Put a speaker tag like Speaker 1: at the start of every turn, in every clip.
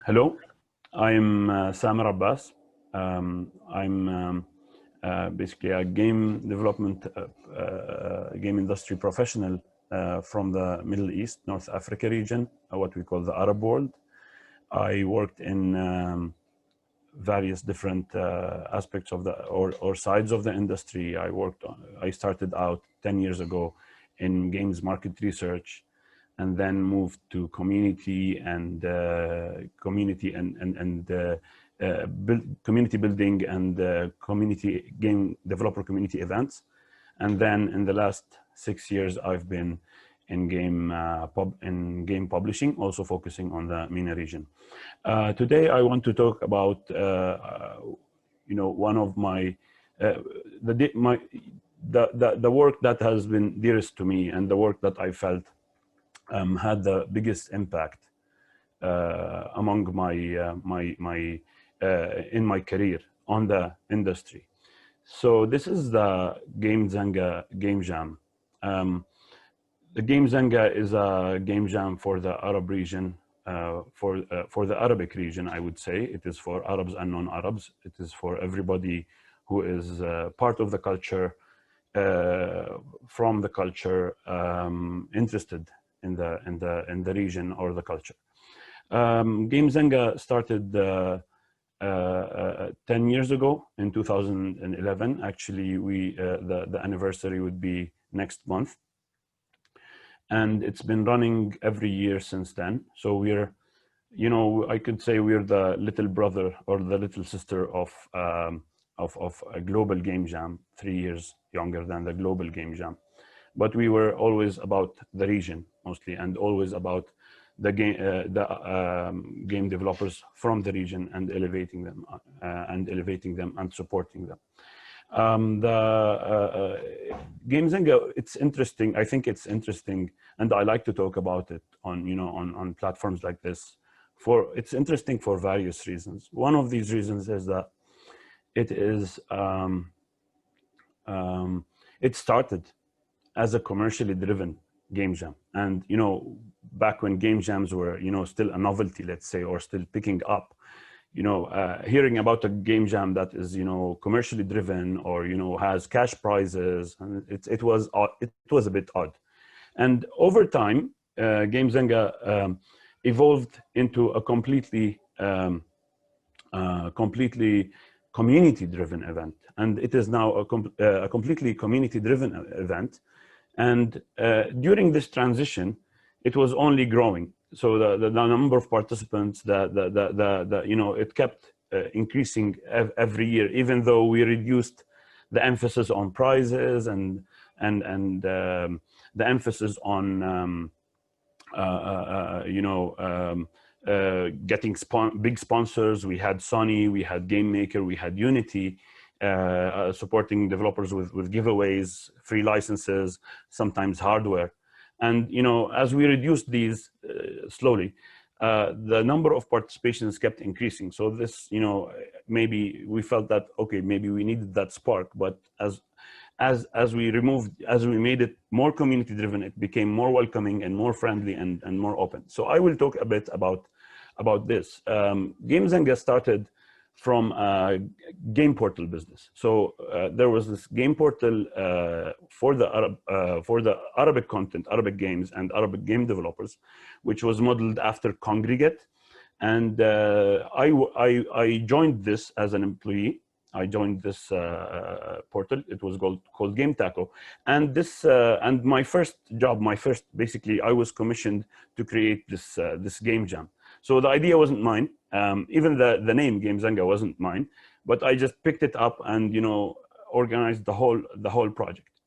Speaker 1: Hello, I'm Samer Abbas. I'm basically a game development, game industry professional from the Middle East, North Africa region, what we call the Arab world. I worked in various different aspects of the or sides of the industry. I started out 10 years ago in games market research, and then moved to community and community building and community game developer community events. And then in the last 6 years, I've been in game publishing, also focusing on the MENA region. Today, I want to talk about one of my the work that has been dearest to me, and the work that I felt had the biggest impact among in my career on the industry. So this is the Game Zanga Game Jam. The Game Zanga is a game jam for the Arab region, for the Arabic region, I would say. It is for Arabs and non-Arabs. It is for everybody who is part of the culture, from the culture, interested in the region or the culture. Game Zanga started 10 years ago in 2011. Actually, the anniversary would be next month, and it's been running every year since then. So we're, I could say we're the little brother or the little sister of a global game jam, 3 years younger than the global game jam. But we were always about the region mostly, and always about the game developers from the region, and elevating them and supporting them. The Game Zanga, it's interesting. I think it's interesting, and I like to talk about it on on platforms like this. It's interesting for various reasons. One of these reasons is that it is it started as a commercially driven game jam. And back when game jams were still a novelty, let's say, or still picking up, hearing about a game jam that is commercially driven, or has cash prizes, and it was a bit odd. And over time, Game Zanga evolved into a completely community-driven event, and it is now a completely community-driven event. And during this transition, it was only growing. So the number of participants, it kept increasing every year, even though we reduced the emphasis on prizes and the emphasis on getting big sponsors. We had Sony, we had Game Maker, we had Unity, supporting developers with giveaways, free licenses, sometimes hardware. And as we reduced these slowly, the number of participations kept increasing. So this, maybe we felt that, okay, maybe we needed that spark. But as we made it more community driven, it became more welcoming and more friendly and more open. So I will talk a bit about this. Game Zanga started from a game portal business. So there was this game portal for the Arabic content, Arabic games, and Arabic game developers, which was modeled after Kongregate. And I joined this as an employee. I joined this portal. It was called Game Taco. And this and my first job, basically, I was commissioned to create this game jam. So the idea wasn't mine. Even the name Game Zanga wasn't mine, but I just picked it up and organized the whole project.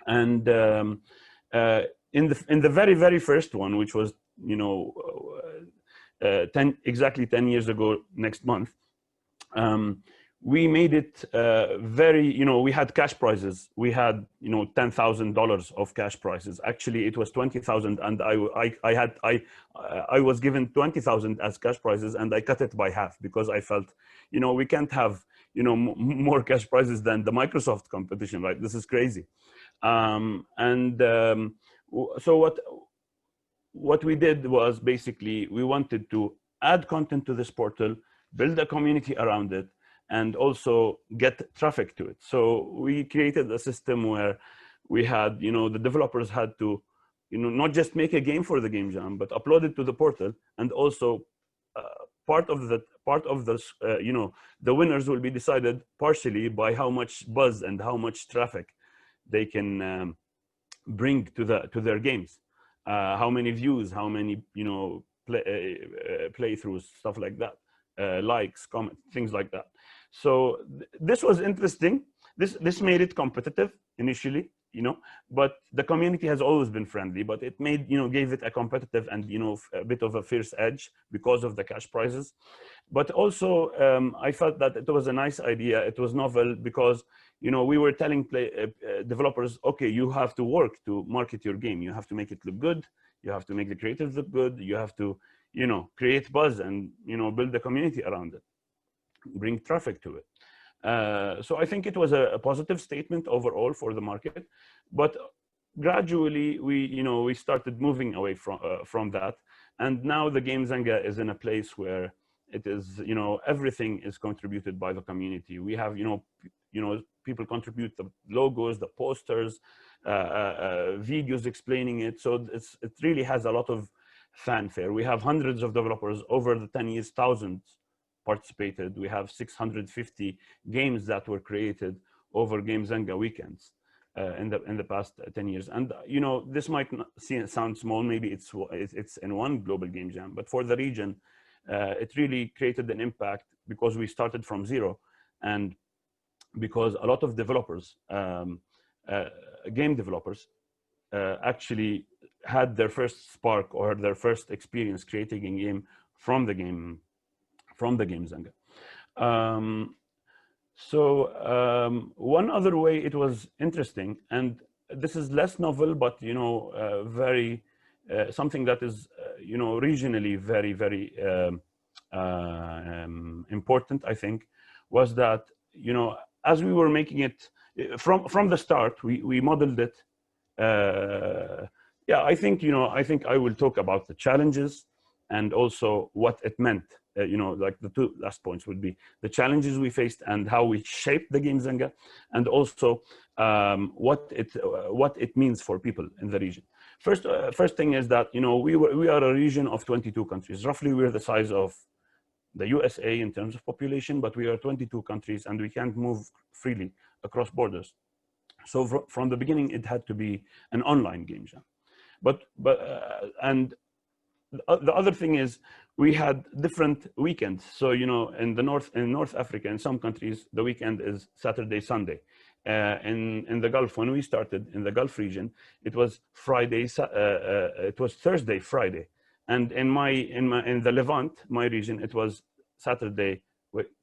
Speaker 1: And in the very first one, which was exactly 10 years ago next month, we made it we had cash prizes. We had $10,000 of cash prizes. Actually, it was 20,000, and I was given 20,000 as cash prizes, and I cut it by half because I felt we can't have more cash prizes than the Microsoft competition, right? This is crazy. So what we did was, basically, we wanted to add content to this portal, build a community around it, and also get traffic to it. So we created a system where we had, the developers had to, not just make a game for the game jam, but upload it to the portal, and also part of the the winners will be decided partially by how much buzz and how much traffic they can bring to their games, how many views, how many playthroughs, stuff like that, likes, comments, things like that. So this was interesting. This made it competitive initially, but the community has always been friendly, but it made, gave it a competitive and, a bit of a fierce edge because of the cash prizes. But also, I felt that it was a nice idea. It was novel because, we were telling developers, okay, you have to work to market your game. You have to make it look good. You have to make the creatives look good. You have to, create buzz and, build the community around it, bring traffic to it. So I think it was a positive statement overall for the market, but gradually we started moving away from that, and now the Game Zanga is in a place where it is, everything is contributed by the community. We have people contribute the logos, the posters, videos explaining it. So it really has a lot of fanfare. We have hundreds of developers over the 10 years, thousands participated. We have 650 games that were created over Game Zanga weekends in the past 10 years. And this might sound small. Maybe it's in one global game jam, but for the region, it really created an impact because we started from zero, and because a lot of developers, game developers, actually had their first spark or their first experience creating a game from the Game Zanga. One other way it was interesting, and this is less novel, but very something that is regionally very, very important, I think, was that as we were making it from the start, we modeled it. Yeah, I think I will talk about the challenges and also what it meant. Like the two last points would be the challenges we faced and how we shaped the Game Zanga, and also what it means for people in the region. First thing is that we are a region of 22 countries. Roughly, we're the size of the USA in terms of population, but we are 22 countries, and we can't move freely across borders. So from the beginning, it had to be an online game jam. And the other thing is we had different weekends. So in North Africa, in some countries, the weekend is Saturday, Sunday. In the Gulf, when we started in the Gulf region, it was it was Thursday, Friday, and in the Levant, my region, it was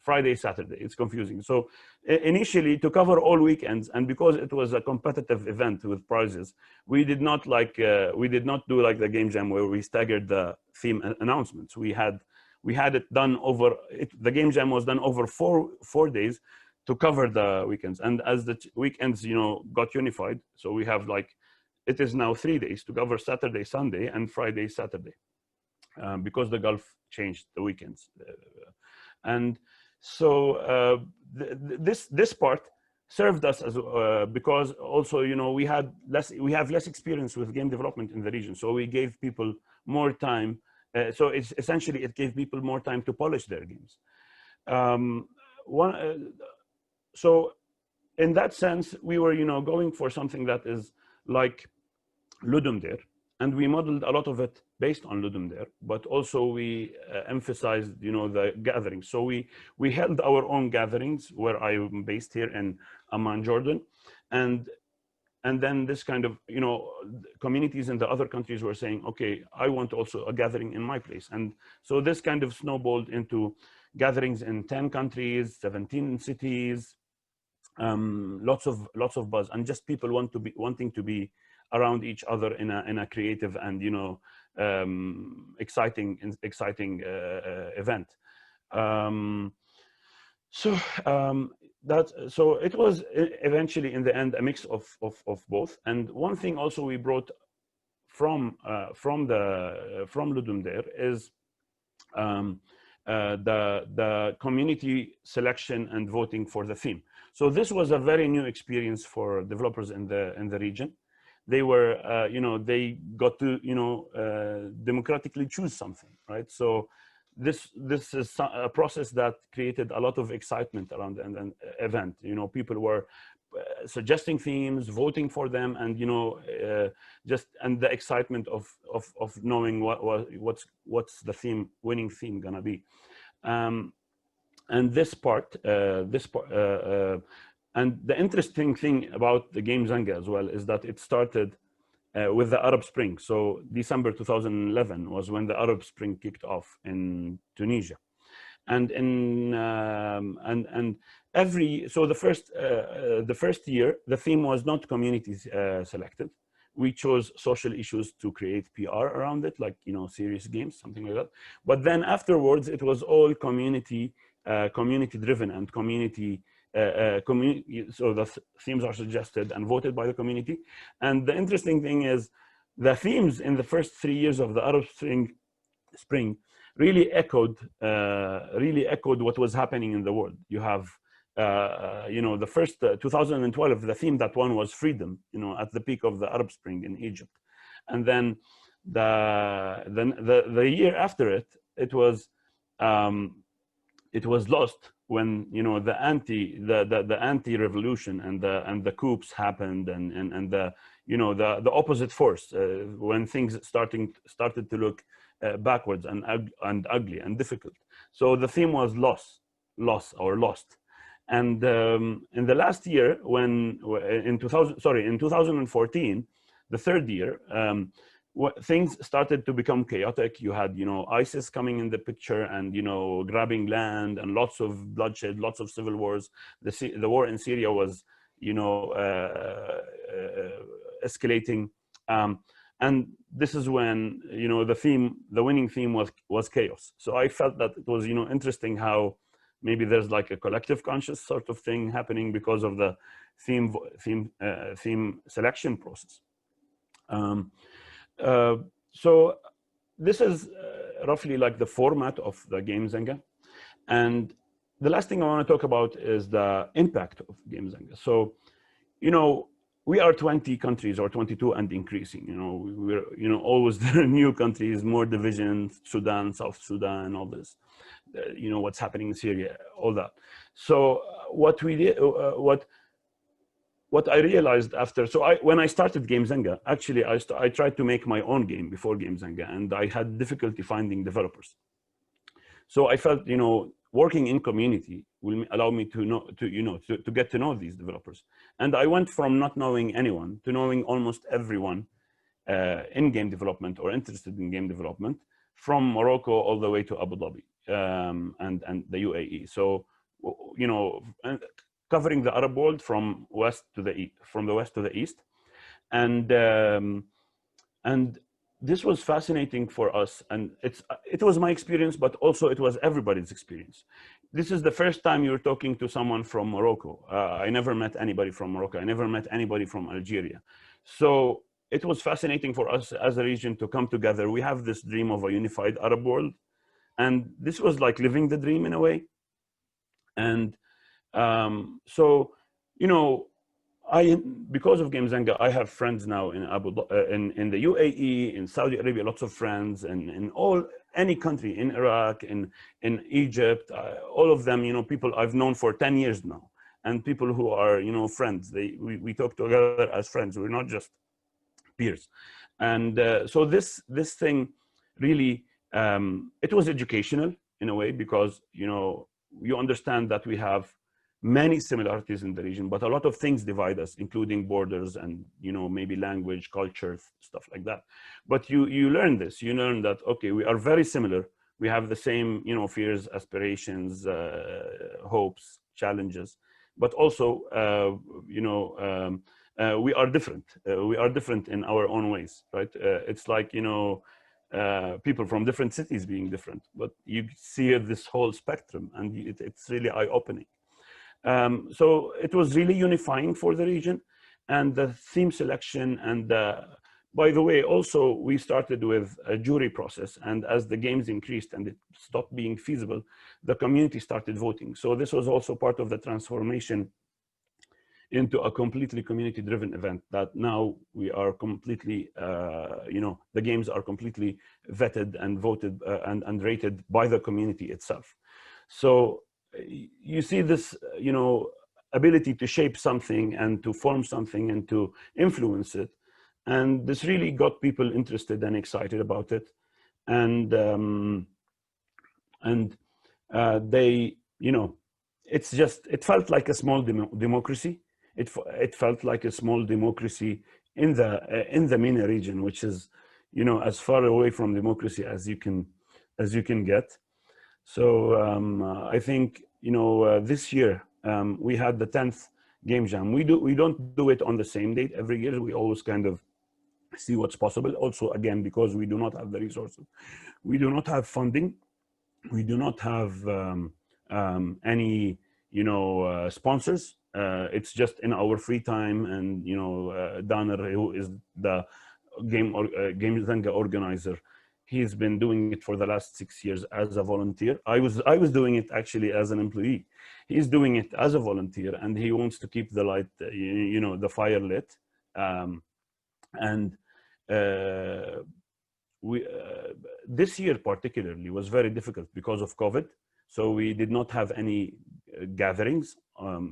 Speaker 1: Friday, Saturday. It's confusing. So initially, to cover all weekends, and because it was a competitive event with prizes, we did not do like the Game Jam where we staggered the theme announcements. We had it done over. The Game Jam was done over four days to cover the weekends. And as the weekends got unified, so we have it is now 3 days to cover Saturday, Sunday, and Friday, Saturday, because the Gulf changed the weekends. And so this part served us as because also we have less experience with game development in the region, so we gave people more time. So it gave people more time to polish their games. So in that sense, we were going for something that is like Ludum Dare, and we modeled a lot of it based on Ludum Dare, but also we emphasized the gatherings. So we held our own gatherings where I'm based here in Amman, Jordan, and then this kind of communities in the other countries were saying, okay, I want also a gathering in my place. And so this kind of snowballed into gatherings in 10 countries, 17 cities, lots of buzz, and just people wanting to be around each other in a creative and exciting event. So it was eventually in the end a mix of both. And one thing also we brought from Ludum Dare is the community selection and voting for the theme. So this was a very new experience for developers in the region. They were, they got to, democratically choose something, right? So this is a process that created a lot of excitement around an event. People were suggesting themes, voting for them, and and the excitement of knowing what's the winning theme gonna be. And and the interesting thing about the game Zanga as well is that it started with the Arab Spring. So December 2011 was when the Arab Spring kicked off in Tunisia, and the first year the theme was not community selected. We chose social issues to create PR around it, like serious games, something like that. But then afterwards, it was all community driven and community. So the themes are suggested and voted by the community. And the interesting thing is, the themes in the first 3 years of the Arab Spring really echoed what was happening in the world. You have the first 2012, the theme that won was freedom, at the peak of the Arab Spring in Egypt. And then the year after it, it was lost when the anti-revolution and the coups happened, and the opposite force, when things started to look backwards and ugly and difficult. So the theme was lost. And in the last year, in 2014, the third year, things started to become chaotic. You had ISIS coming in the picture, and grabbing land, and lots of bloodshed, lots of civil wars. The war in Syria was escalating, and this is when the winning theme was chaos. So I felt that it was interesting how maybe there's like a collective conscious sort of thing happening because of the theme selection process. So this is roughly like the format of the Game Zanga. And the last thing I want to talk about is the impact of Game Zanga. So, we are 20 countries or 22 and increasing. We're always there are new countries, more divisions, Sudan, South Sudan, all this. What's happening in Syria, all that. So what we did, what I realized after, when I started Game Zanga, actually I tried to make my own game before Game Zanga, and I had difficulty finding developers. So I felt, working in community will allow me to get to know these developers. And I went from not knowing anyone to knowing almost everyone in game development or interested in game development, from Morocco all the way to Abu Dhabi and the UAE. So, covering the Arab world from the west to the east, and this was fascinating for us, and it was my experience, but also it was everybody's experience. This is the first time you're talking to someone from Morocco. I never met anybody from Morocco. I never met anybody from Algeria. So it was fascinating for us as a region to come together. We have this dream of a unified Arab world, and this was like living the dream in a way. And so, because of Game Zanga, I have friends now in in the UAE, in Saudi Arabia, lots of friends, and in any country, in Iraq, in Egypt, all of them, people I've known for 10 years now, and people who are, friends. We talk together as friends. We're not just peers. And so this thing really, it was educational in a way, because, you understand that we have many similarities in the region, but a lot of things divide us, including borders and, maybe language, culture, stuff like that. But you learn this. You learn that, okay, we are very similar. We have the same, fears, aspirations, hopes, challenges, but also, we are different. We are different in our own ways, right? It's like, people from different cities being different, but you see this whole spectrum, and it's really eye-opening. So it was really unifying for the region, and the theme selection and the by the way, also, we started with a jury process, and as the games increased and it stopped being feasible, the community started voting. So this was also part of the transformation into a completely community-driven event, that now we are completely, the games are completely vetted and voted and rated by the community itself. So you see this, ability to shape something and to form something and to influence it. And this really got people interested and excited about it. And they, it felt like a small democracy. It felt like a small democracy in the MENA region, which is, as far away from democracy as you can get. So I think, this year we had the 10th Game Jam. We don't do it on the same date every year. We always kind of see what's possible. Also, again, because we do not have the resources, we do not have funding, we do not have any, sponsors. It's just in our free time, and Danner, who is the Game Zanga organizer, he's been doing it for the last 6 years as a volunteer. I was doing it actually as an employee. He's doing it as a volunteer, and he wants to keep the light, the fire lit. And this year particularly was very difficult because of COVID. So we did not have any gatherings.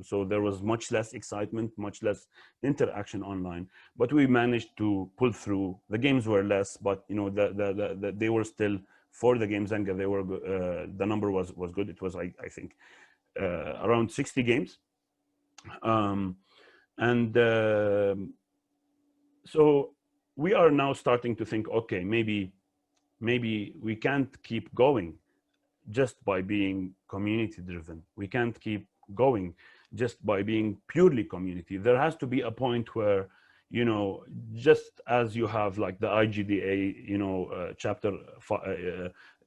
Speaker 1: So there was much less excitement, much less interaction online, but we managed to pull through. The games were less, but they were still, for the Game Zanga, they were the number was good. It was, I think, around 60 games. So we are now starting to think, okay, maybe we can't keep going just by being community driven. We can't keep going just by being purely community. There has to be a point where, just as you have like the IGDA,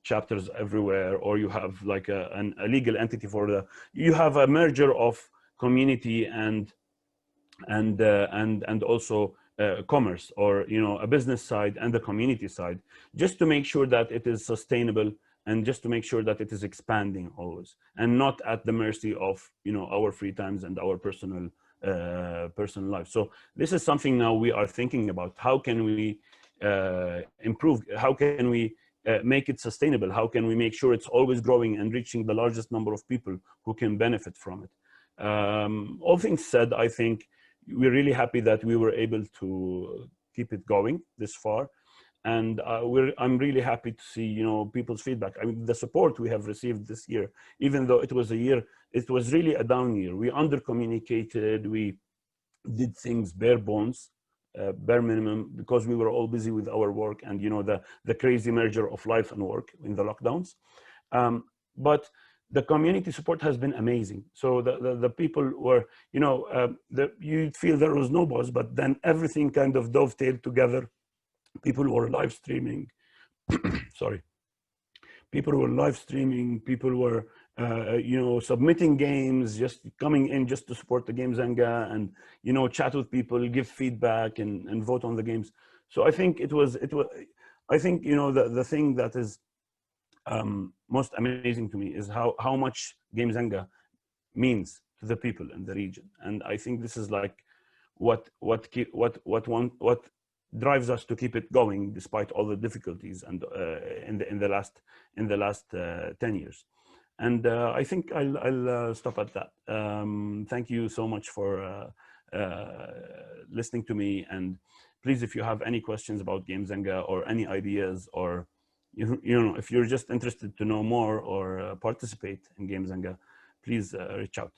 Speaker 1: chapters everywhere, or you have like a legal entity for you have a merger of community and also commerce, or a business side and the community side, just to make sure that it is sustainable, and just to make sure that it is expanding always, and not at the mercy of our free times and our personal life. So this is something now we are thinking about. How can we improve? How can we make it sustainable? How can we make sure it's always growing and reaching the largest number of people who can benefit from it? All things said, I think we're really happy that we were able to keep it going this far. And I'm really happy to see, people's feedback. I mean, the support we have received this year, even though it was really a down year. We under-communicated, we did things bare bones, bare minimum, because we were all busy with our work and, the crazy merger of life and work in the lockdowns. But the community support has been amazing. So the people were, you'd feel there was no buzz, but then everything kind of dovetailed together. People were live streaming. Sorry. People were live streaming. People were, submitting games, just coming in just to support the Game Zanga, and chat with people, give feedback, and vote on the games. So I think it was. I think the thing that is most amazing to me is how much Game Zanga means to the people in the region, and I think this is like what drives us to keep it going despite all the difficulties and in the last 10 years. And I think I'll stop at that. Thank you so much for listening to me, and please, if you have any questions about Game Zanga or any ideas, or if you're just interested to know more or participate in Game Zanga, please reach out.